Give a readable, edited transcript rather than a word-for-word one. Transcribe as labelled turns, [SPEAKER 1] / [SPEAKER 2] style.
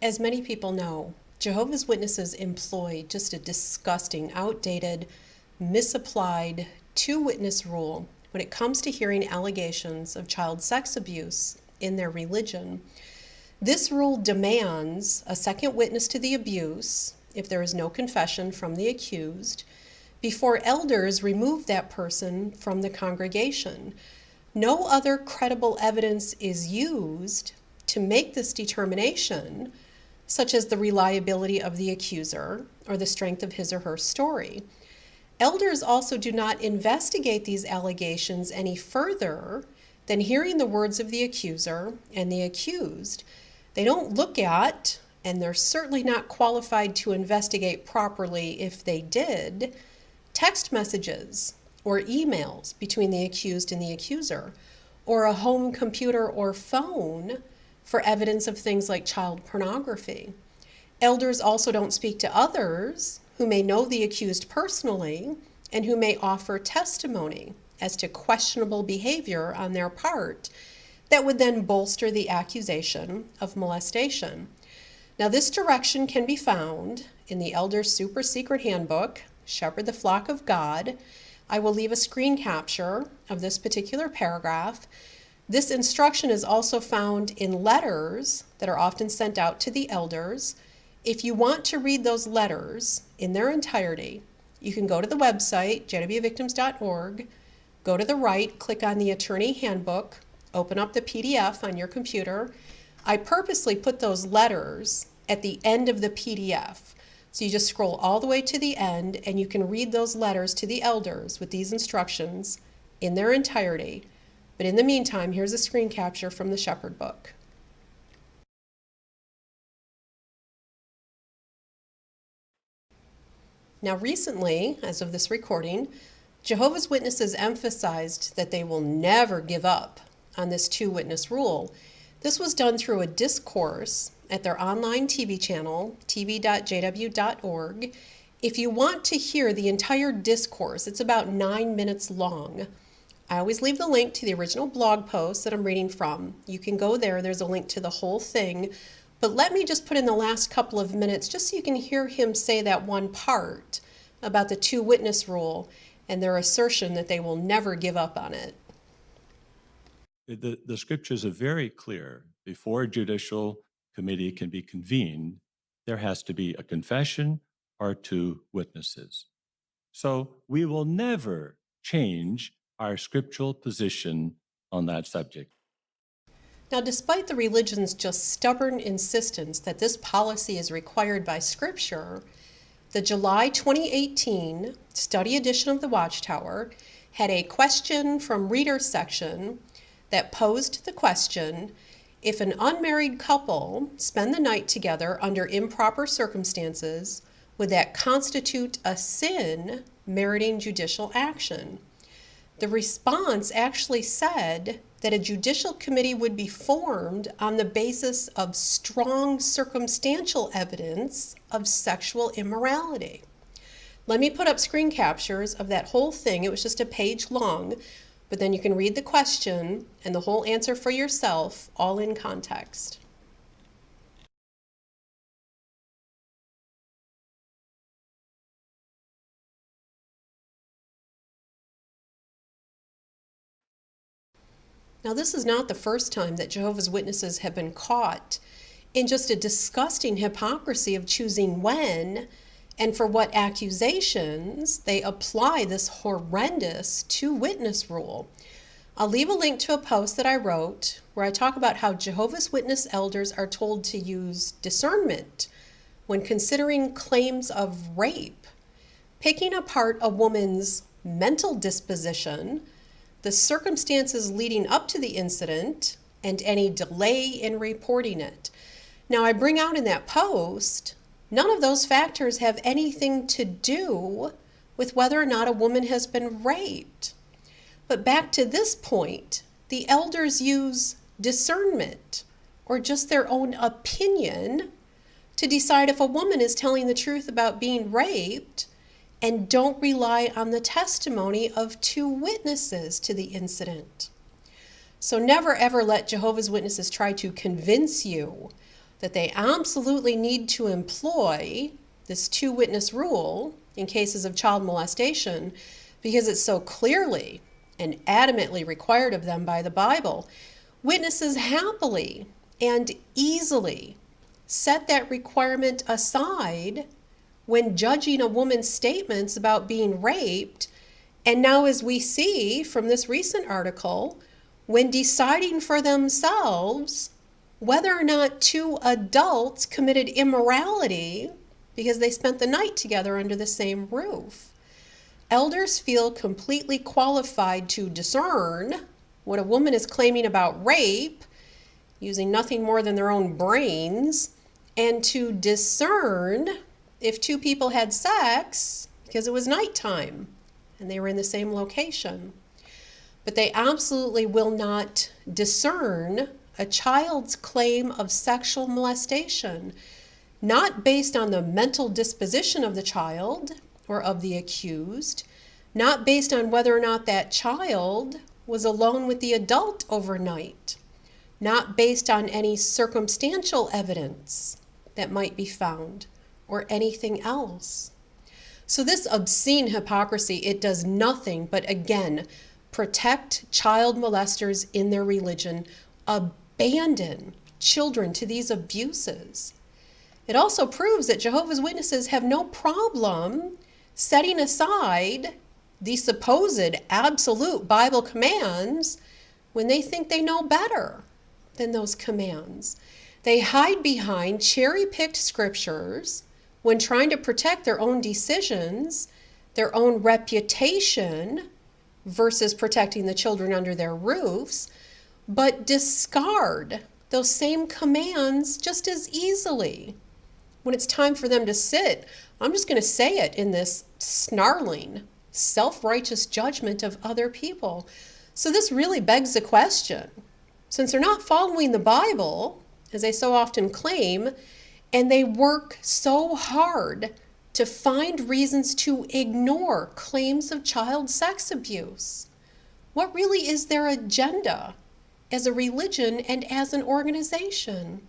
[SPEAKER 1] As many people know, Jehovah's Witnesses employ just a disgusting, outdated, misapplied two-witness rule when it comes to hearing allegations of child sex abuse in their religion. This rule demands a second witness to the abuse, if there is no confession from the accused, before elders remove that person from the congregation. No other credible evidence is used to make this determination, such as the reliability of the accuser or the strength of his or her story. Elders also do not investigate these allegations any further than hearing the words of the accuser and the accused. They don't look at, and they're certainly not qualified to investigate properly if they did, text messages or emails between the accused and the accuser, or a home computer or phone for evidence of things like child pornography. Elders also don't speak to others who may know the accused personally and who may offer testimony as to questionable behavior on their part that would then bolster the accusation of molestation. Now, this direction can be found in the Elder's Super Secret Handbook, Shepherd the Flock of God. I will leave a screen capture of this particular paragraph. This instruction is also found in letters that are often sent out to the elders. If you want to read those letters in their entirety, you can go to the website, JWvictims.org, go to the right, click on the Attorney Handbook, open up the PDF on your computer. I purposely put those letters at the end of the PDF. So you just scroll all the way to the end and you can read those letters to the elders with these instructions in their entirety. But in the meantime, here's a screen capture from the Shepherd book. Now recently, as of this recording, Jehovah's Witnesses emphasized that they will never give up on this two-witness rule. This was done through a discourse at their online TV channel, tv.jw.org. If you want to hear the entire discourse, it's about 9 minutes long. I always leave the link to the original blog post that I'm reading from. You can go there, there's a link to the whole thing. But let me just put in the last couple of minutes just so you can hear him say that one part about the two-witness rule and their assertion that they will never give up on it.
[SPEAKER 2] The scriptures are very clear. Before a judicial committee can be convened, there has to be a confession or two witnesses. So we will never change our scriptural position on that subject.
[SPEAKER 1] Now, despite the religion's just stubborn insistence that this policy is required by Scripture, the July 2018 study edition of the Watchtower had a question from readers section that posed the question, if an unmarried couple spend the night together under improper circumstances, would that constitute a sin meriting judicial action? The response actually said that a judicial committee would be formed on the basis of strong circumstantial evidence of sexual immorality. Let me put up screen captures of that whole thing. It was just a page long, but then you can read the question and the whole answer for yourself, all in context. Now, this is not the first time that Jehovah's Witnesses have been caught in just a disgusting hypocrisy of choosing when and for what accusations they apply this horrendous two-witness rule. I'll leave a link to a post that I wrote where I talk about how Jehovah's Witness elders are told to use discernment when considering claims of rape, picking apart a woman's mental disposition, the circumstances leading up to the incident, and any delay in reporting it. Now, I bring out in that post, none of those factors have anything to do with whether or not a woman has been raped. But back to this point, the elders use discernment, or just their own opinion, to decide if a woman is telling the truth about being raped, and don't rely on the testimony of two witnesses to the incident. So never ever let Jehovah's Witnesses try to convince you that they absolutely need to employ this two-witness rule in cases of child molestation because it's so clearly and adamantly required of them by the Bible, witnesses happily and easily set that requirement aside when judging a woman's statements about being raped. And now, as we see from this recent article, when deciding for themselves whether or not two adults committed immorality because they spent the night together under the same roof, elders feel completely qualified to discern what a woman is claiming about rape using nothing more than their own brains, and to discern if two people had sex because it was nighttime and they were in the same location. But they absolutely will not discern a child's claim of sexual molestation, not based on the mental disposition of the child or of the accused, not based on whether or not that child was alone with the adult overnight, not based on any circumstantial evidence that might be found or anything else. So this obscene hypocrisy, it does nothing but, again, protect child molesters in their religion, abandon children to these abuses. It also proves that Jehovah's Witnesses have no problem setting aside the supposed absolute Bible commands when they think they know better than those commands. They hide behind cherry-picked scriptures when trying to protect their own decisions, their own reputation, versus protecting the children under their roofs, but discard those same commands just as easily. When it's time for them to sit, I'm just going to say it, in this snarling, self-righteous judgment of other people. So this really begs the question. Since they're not following the Bible, as they so often claim, and they work so hard to find reasons to ignore claims of child sex abuse, what really is their agenda as a religion and as an organization?